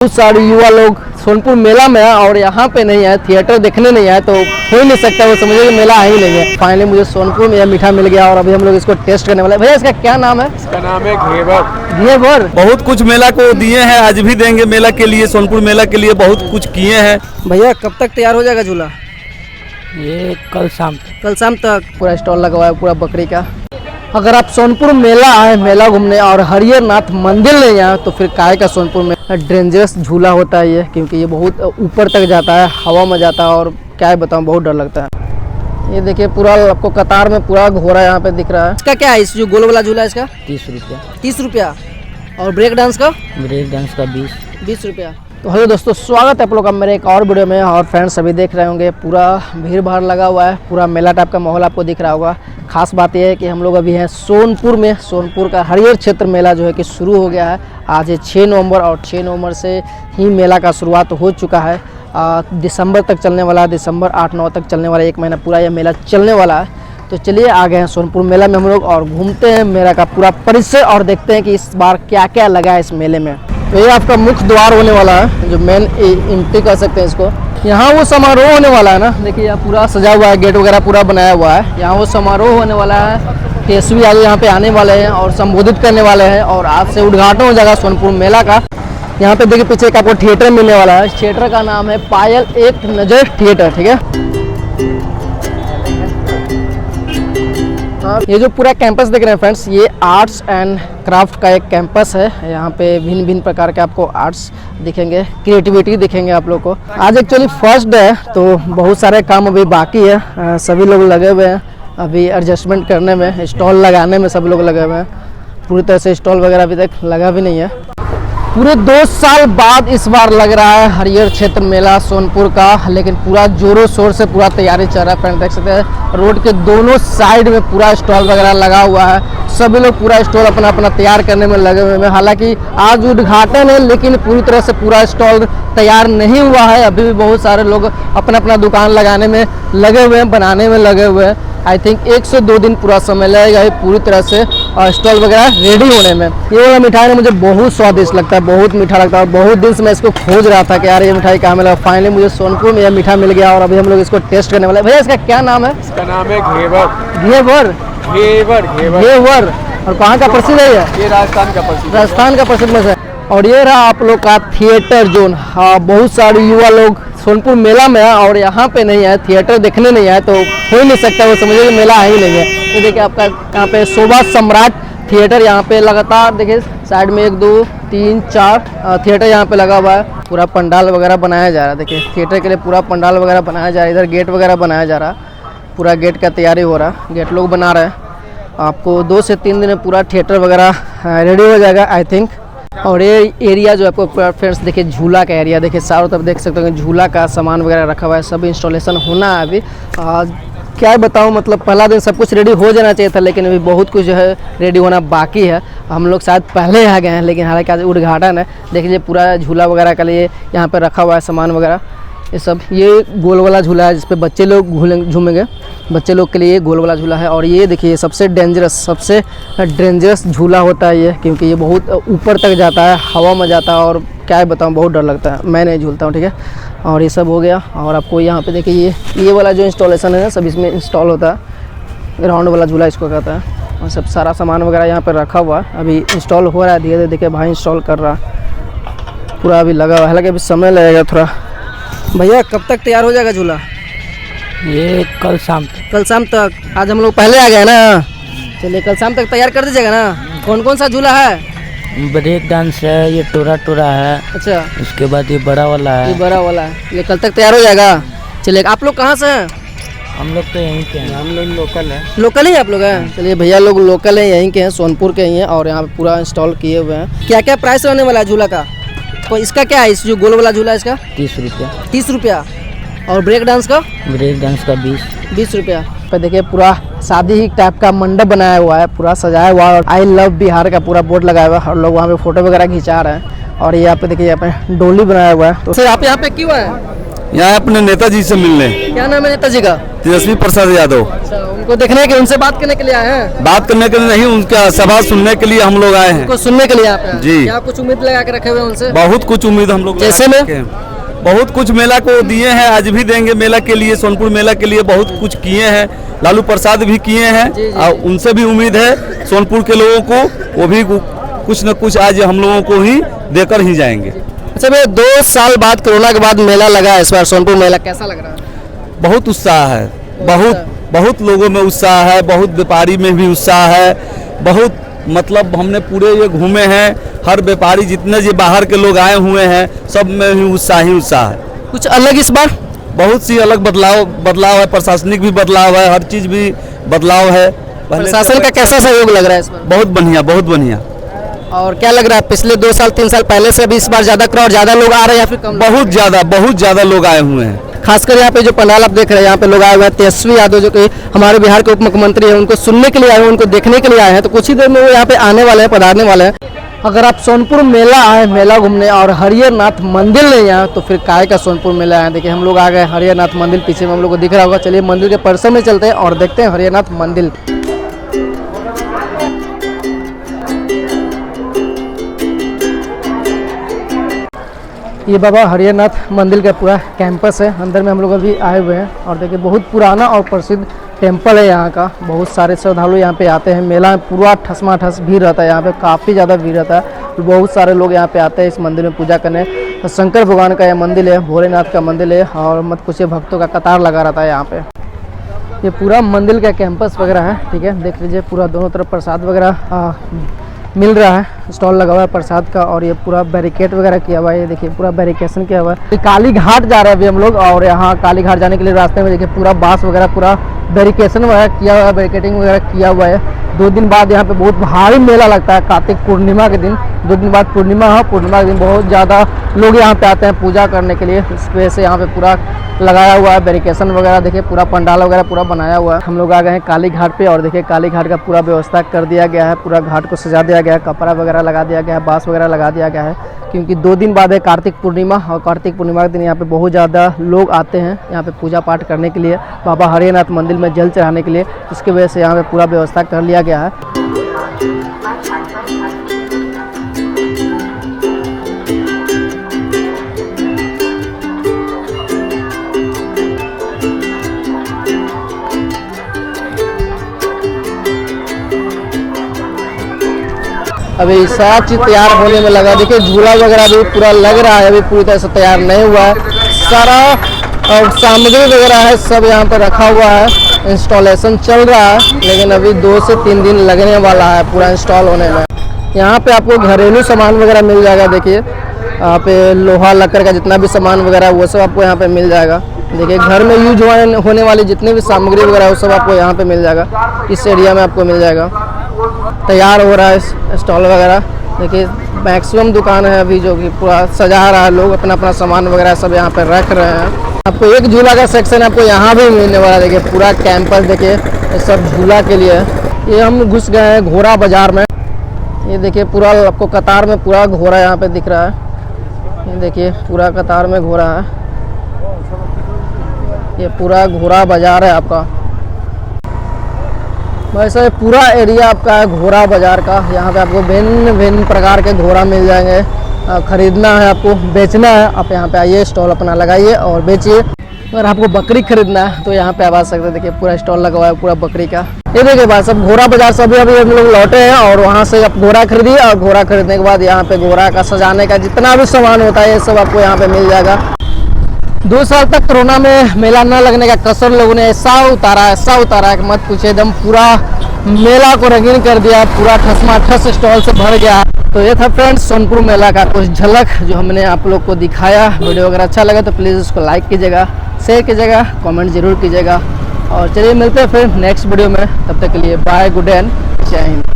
बहुत सारे युवा लोग सोनपुर मेला में है और यहाँ पे नहीं है, थिएटर देखने नहीं है तो हो ही नहीं सकता, वो समझे कि मेला है ही नहीं है। फाइनली मुझे सोनपुर में मीठा मिल गया और अभी हम लोग इसको टेस्ट करने वाले हैं। भैया इसका क्या नाम है? इसका नाम है घेवर। घेवर बहुत कुछ मेला को दिए हैं, आज भी देंगे मेला के लिए, सोनपुर मेला के लिए बहुत कुछ किए हैं। भैया कब तक तैयार हो जाएगा झूला? ये कल शाम तक पूरा स्टॉल लगा हुआ है पूरा बकरी का। अगर आप सोनपुर मेला आए, मेला घूमने और हरिहर नाथ मंदिर नहीं आए तो फिर काहे का सोनपुर में डेंजरस झूला होता है ये, क्योंकि ये बहुत ऊपर तक जाता है, हवा में जाता है और क्या बताऊँ बहुत डर लगता है। ये देखिए पूरा आपको कतार में पूरा घोड़ा यहाँ पे दिख रहा है। इसका क्या है, इस जो गोल वाला झूला है इसका 30 रुपया। 30 रुपया और ब्रेक डांस का 20 रुपया। तो हेलो दोस्तों, स्वागत है आप लोग का मेरे एक और वीडियो में। और फ्रेंड्स अभी देख रहे होंगे पूरा भीड़ भाड़ लगा हुआ है, पूरा मेला टाइप का माहौल आपको दिख रहा होगा। खास बात यह है कि हम लोग अभी हैं सोनपुर में। सोनपुर का हरिहर क्षेत्र मेला जो है कि शुरू हो गया है। आज है 6 नवंबर और 6 नवंबर से ही मेला का शुरुआत हो चुका है। दिसंबर तक चलने वाला है, दिसंबर 8-9 तक चलने वाला, 1 महीना पूरा यह मेला चलने वाला है। तो चलिए आ गए हैं सोनपुर मेला में हम लोग और घूमते हैं मेला का पूरा परिसर और देखते हैं कि इस बार क्या क्या लगा है इस मेले में। तो ये आपका मुख्य द्वार होने वाला है, जो मेन एंट्री कर सकते हैं इसको। यहाँ वो समारोह होने वाला है ना, देखिए यहाँ पूरा सजा हुआ है, गेट वगैरह पूरा बनाया हुआ है। यहाँ वो समारोह होने वाला है, केसवी यादव यहाँ पे आने वाले हैं और संबोधित करने वाले हैं और आज से उद्घाटन हो जाएगा सोनपुर मेला का। यहाँ पे देखिए पीछे एक आपको थिएटर मिलने वाला है। इस थिएटर का नाम है पायल एक नज़र थिएटर, ठीक है। ये जो पूरा कैंपस देख रहे हैं फ्रेंड्स, ये आर्ट्स एंड क्राफ्ट का एक कैंपस है। यहाँ पे भिन्न भिन्न प्रकार के आपको आर्ट्स दिखेंगे, क्रिएटिविटी दिखेंगे आप लोग को। आज एक्चुअली फर्स्ट डे है तो बहुत सारे काम अभी बाकी है। सभी लोग लगे हुए हैं अभी एडजस्टमेंट करने में, स्टॉल लगाने में सब लोग लगे हुए हैं। पूरी तरह से स्टॉल वगैरह अभी तक लगा भी नहीं है। पूरे 2 साल बाद इस बार लग रहा है हरिहर क्षेत्र मेला सोनपुर का, लेकिन पूरा जोरों शोर से पूरा तैयारी चल रहा है। फ्रेंड देख सकते हैं रोड के दोनों साइड में पूरा स्टॉल वगैरह लगा हुआ है। सभी लोग पूरा स्टॉल अपना अपना तैयार करने में लगे हुए हैं। हालांकि आज उद्घाटन है लेकिन पूरी तरह से पूरा स्टॉल तैयार नहीं हुआ है। अभी भी बहुत सारे लोग अपना अपना दुकान लगाने में लगे हुए हैं, बनाने में लगे हुए हैं। आई थिंक 1 से 2 दिन पूरा समय लगेगा पूरी तरह से स्टॉल वगैरह रेडी होने में। ये वाला मिठाई ना मुझे बहुत स्वादिष्ट लगता है, बहुत मीठा लगता है और बहुत दिन से मैं इसको खोज रहा था कि यार ये मिठाई कहाँ मिला। फाइनली मुझे सोनपुर में यह मीठा मिल गया और अभी हम लोग इसको टेस्ट करने वाले हैं। भैया इसका क्या नाम है? इसका नाम है घेवर। घेवर घेवर। और कहाँ का प्रसिद्ध है ये? राजस्थान का प्रसिद्ध, राजस्थान का प्रसिद्ध है। और ये रहा आप लोग का थिएटर जोन। हाँ, बहुत सारे युवा लोग सोनपुर मेला में है और यहाँ पे नहीं है, थिएटर देखने नहीं है तो हो ही नहीं सकता, वो समझे कि मेला है ही नहीं है। ये देखिए आपका यहाँ पे शोभा सम्राट थिएटर, यहाँ पे लगातार देखिए साइड में 1 2 3 4 थिएटर यहाँ पे लगा हुआ है। पूरा पंडाल वगैरह बनाया जा रहा है। देखिए थिएटर के लिए पूरा पंडाल वगैरह बनाया जा रहा है। इधर गेट वगैरह बनाया जा रहा है, पूरा गेट का तैयारी हो रहा है, गेट लोग बना रहे हैं। आपको 2 से 3 दिन में पूरा थिएटर वगैरह रेडी हो जाएगा आई थिंक। और ये एरिया जो आपको फ्रेंड्स देखिए झूला का एरिया, देखिए चारों तरफ देख सकते हो झूला का सामान वगैरह रखा हुआ है। सब इंस्टॉलेशन होना है अभी। क्या बताऊँ, मतलब पहला दिन सब कुछ रेडी हो जाना चाहिए था लेकिन अभी बहुत कुछ जो है रेडी होना बाकी है। हम लोग शायद पहले आ गए हैं लेकिन हालांकि आज उद्घाटन है। देखिए पूरा झूला वगैरह के लिए यहाँ पे रखा हुआ है सामान वगैरह ये सब। ये गोल वाला झूला है जिसपे बच्चे लोग झूमेंगे, बच्चे लोग के लिए गोल वाला झूला है। और ये देखिए सबसे डेंजरस झूला होता है ये, क्योंकि ये बहुत ऊपर तक जाता है, हवा में जाता है और क्या बताऊँ बहुत डर लगता है। मैं नहीं झूलता हूँ, ठीक है। और ये सब हो गया और आपको यहाँ पे देखिए ये वाला जो इंस्टॉलेशन है ना सब इसमें इंस्टॉल होता है। राउंड वाला झूला इसको कहता है। और सब सारा सामान वगैरह यहाँ पर रखा हुआ है, अभी इंस्टॉल हो रहा है धीरे धीरे। देखिए भाई इंस्टॉल कर रहा है, पूरा अभी लगा हुआ है, हालांकि अभी समय लगेगा थोड़ा। भैया कब तक तैयार हो जाएगा झूला? ये कल शाम तक। आज हम लोग पहले आ गए ना, चलिए कल शाम तक तैयार कर दीजिएगा ना। कौन कौन सा झूला है? ब्रेक डांस है, ये टोरा है। अच्छा, उसके बाद ये बड़ा वाला है। ये बड़ा वाला है, ये कल तक तैयार हो जाएगा। चलिए आप लोग कहाँ से हैं? हम लोग तो यहीं के हैं। हम लोग लोकल है। लोकल ही आप लोग हैं? चलिए भैया लोग लोकल हैं, यहीं के हैं, सोनपुर के ही हैं और यहाँ पे पूरा इंस्टॉल किए हुए हैं। क्या क्या प्राइस रहने वाला है झूला का? तो इसका क्या है, इस जो गोल वाला झूला है इसका 30 रुपया। 30 रुपया। और ब्रेक डांस का 20 रुपया। पे देखिए पूरा शादी ही टाइप का मंडप बनाया हुआ है, पूरा सजाया हुआ है। आई लव बिहार का पूरा बोर्ड लगाया हुआ है और लोग वहाँ पे फोटो वगैरह खिंचा रहे हैं। और ये यहाँ पे देखिए यहाँ पे डोली बनाया हुआ है। तो सर आप यहाँ पे क्यों है? यहाँ अपने नेताजी से मिलने। क्या नाम है नेताजी का? तेजस्वी प्रसाद यादव। अच्छा, उनको देखने के, उनसे बात करने के लिए आए हैं? बात करने के लिए नहीं, उनका सभा सुनने के लिए हम लोग आए हैं। उनको सुनने के लिए आप आए हैं? जी। क्या कुछ उम्मीद लगा के रखे हुए हैं उनसे? बहुत कुछ उम्मीद हम लोग जैसे में? बहुत कुछ मेला को दिए हैं, आज भी देंगे मेला के लिए, सोनपुर मेला के लिए बहुत कुछ किए हैं। लालू प्रसाद भी किए हैं जी, जी, और उनसे भी उम्मीद है सोनपुर के लोगों को, वो भी कुछ न कुछ आज हम लोगों को ही देकर ही जाएंगे। अच्छा भैया, 2 साल बाद कोरोना के बाद मेला लगा है इस बार सोनपुर मेला, कैसा लग रहा है? बहुत उत्साह है, बहुत लोगों में उत्साह है, बहुत व्यापारी में भी उत्साह है, बहुत मतलब हमने पूरे ये घूमे हैं, हर व्यापारी जितने जो बाहर के लोग आए हुए हैं सब में ही उत्साह है। कुछ अलग इस बार? बहुत सी अलग बदलाव है, प्रशासनिक भी बदलाव है, हर चीज भी बदलाव है। प्रशासन का कैसा सहयोग लग रहा है इस बार? बहुत बढ़िया, बहुत बढ़िया। और क्या लग रहा है, पिछले 2 साल 3 साल पहले से भी इस बार ज्यादा क्राउड, ज्यादा लोग आ रहे हैं या फिर कम? बहुत ज्यादा लोग आए हुए हैं। खासकर यहाँ पे जो पंडाल आप देख रहे हैं, यहाँ पे लोग आए हुए हैं। तेजस्वी यादव जो कि हमारे बिहार के उप मुख्यमंत्री हैं, उनको सुनने के लिए आए हैं, उनको देखने के लिए आए हैं। तो कुछ ही देर में वो यहाँ पे आने वाले हैं, पधारने वाले हैं। अगर आप सोनपुर मेला आए, मेला घूमने और हरिहरनाथ मंदिर नहीं आए तो फिर काहे का सोनपुर मेला आए? देखिए हम लोग आ गए हरिहरनाथ मंदिर, पीछे में हम लोग को दिख रहा होगा। चलिए मंदिर के परिसर में चलते हैं और देखते हैं हरिहरनाथ मंदिर। ये बाबा हरिहरनाथ मंदिर का पूरा कैंपस है, अंदर में हम लोग अभी आए हुए हैं। और देखिए बहुत पुराना और प्रसिद्ध टेम्पल है यहाँ का। बहुत सारे श्रद्धालु यहाँ पे आते हैं। मेला में पूरा ठसमाठस भीड़ रहता है, यहाँ पे काफ़ी ज़्यादा भीड़ रहता है। तो बहुत सारे लोग यहाँ पे आते हैं इस मंदिर में पूजा करने। तो शंकर भगवान का यह मंदिर है, भोलेनाथ का मंदिर है और मत कुछ भक्तों का कतार लगा रहता है यहाँ पे। ये पूरा मंदिर का कैंपस वगैरह है, ठीक है। देख लीजिए पूरा दोनों तरफ प्रसाद वगैरह मिल रहा है, स्टॉल लगा हुआ है प्रसाद का। और ये पूरा बैरिकेड वगैरह किया हुआ है, ये देखिए पूरा बैरिकेशन किया हुआ है। काली घाट जा रहे हैं अभी हम लोग, और यहाँ काली घाट जाने के लिए रास्ते में देखिए पूरा बांस वगैरह, पूरा बैरिकेशन वगैरह किया हुआ है, बैरिकेडिंग वगैरह किया हुआ है। 2 दिन बाद यहाँ पे बहुत भारी मेला लगता है, कार्तिक पूर्णिमा के दिन। 2 दिन बाद पूर्णिमा है, पूर्णिमा के दिन बहुत ज़्यादा लोग यहाँ पे आते हैं पूजा करने के लिए। इस वजह से यहाँ पे पूरा लगाया हुआ है बैरिकेशन वगैरह। देखिए पूरा पंडाल वगैरह पूरा बनाया हुआ है। हम लोग आ गए हैं काली घाट पे और देखिए काली घाट का पूरा व्यवस्था कर दिया गया है। पूरा घाट को सजा दिया गया है, कपड़ा वगैरह लगा दिया गया है, बांस वगैरह लगा दिया गया है। क्योंकि 2 दिन बाद है कार्तिक पूर्णिमा, और कार्तिक पूर्णिमा के दिन यहाँ पे बहुत ज़्यादा लोग आते हैं यहाँ पे पूजा पाठ करने के लिए, बाबा हरिहरनाथ मंदिर में जल चढ़ाने के लिए। इसकी वजह से यहाँ पे पूरा व्यवस्था कर लिया गया है। अभी सब चीज़ तैयार होने में लगा। देखिए झूला वगैरह भी पूरा लग रहा है, अभी पूरी तरह से तैयार नहीं हुआ है। सारा सामग्री वगैरह है सब यहाँ पर रखा हुआ है, इंस्टॉलेशन चल रहा है। लेकिन अभी 2 से 3 दिन लगने वाला है पूरा इंस्टॉल होने में। यहाँ पे आपको घरेलू सामान वगैरह मिल जाएगा। देखिए यहाँ पे लोहा लकड़ का जितना भी सामान वगैरह वो सब आपको यहाँ पे मिल जाएगा। देखिए घर में यूज होने वाली जितनी भी सामग्री वगैरह वो सब आपको यहाँ पे मिल जाएगा, इस एरिया में आपको मिल जाएगा। तैयार हो रहा है स्टॉल वगैरह। देखिए मैक्सिमम दुकान है अभी जो कि पूरा सजा रहा है, लोग अपना अपना सामान वगैरह सब यहाँ पर रख रहे हैं। आपको एक झूला का सेक्शन आपको यहाँ भी मिलने वाला है। देखिए पूरा कैंपस देखिए सब झूला के लिए। ये हम घुस गए हैं घोड़ा बाजार में। ये देखिए पूरा आपको कतार में पूरा घोड़ा यहाँ पे दिख रहा है। ये देखिए पूरा कतार में घोड़ा है, ये पूरा घोड़ा बाजार है आपका। वैसे पूरा एरिया आपका है घोड़ा बाजार का। यहाँ पे आपको भिन्न भिन्न प्रकार के घोड़ा मिल जाएंगे। खरीदना है आपको, बेचना है, आप यहाँ पे आइए, स्टॉल अपना लगाइए और बेचिए। अगर आपको बकरी खरीदना है तो यहाँ पे आप आ सकते हैं। देखिए पूरा स्टॉल लगा हुआ है पूरा बकरी का। ये देखिए भाई सब घोड़ा बाजार से अभी हम लोग लौटे हैं और वहाँ से आप घोड़ा खरीदिए। और घोड़ा खरीदने के बाद यहाँ पे घोड़ा का सजाने का जितना भी सामान होता है ये सब आपको यहाँ पे मिल जाएगा। 2 साल तक कोरोना में मेला न लगने का कसर लोगों ने ऐसा उतारा है कि मत पूछे। एकदम पूरा मेला को रंगीन कर दिया, पूरा ठसमाठस स्टॉल से भर गया। तो ये था फ्रेंड्स सोनपुर मेला का कुछ झलक जो हमने आप लोग को दिखाया। वीडियो अगर अच्छा लगा तो प्लीज़ उसको लाइक कीजिएगा, शेयर कीजिएगा, कमेंट जरूर कीजिएगा। और चलिए मिलते हैं फिर नेक्स्ट वीडियो में। तब तक के लिए बाय, गुड एंड जय हिंद।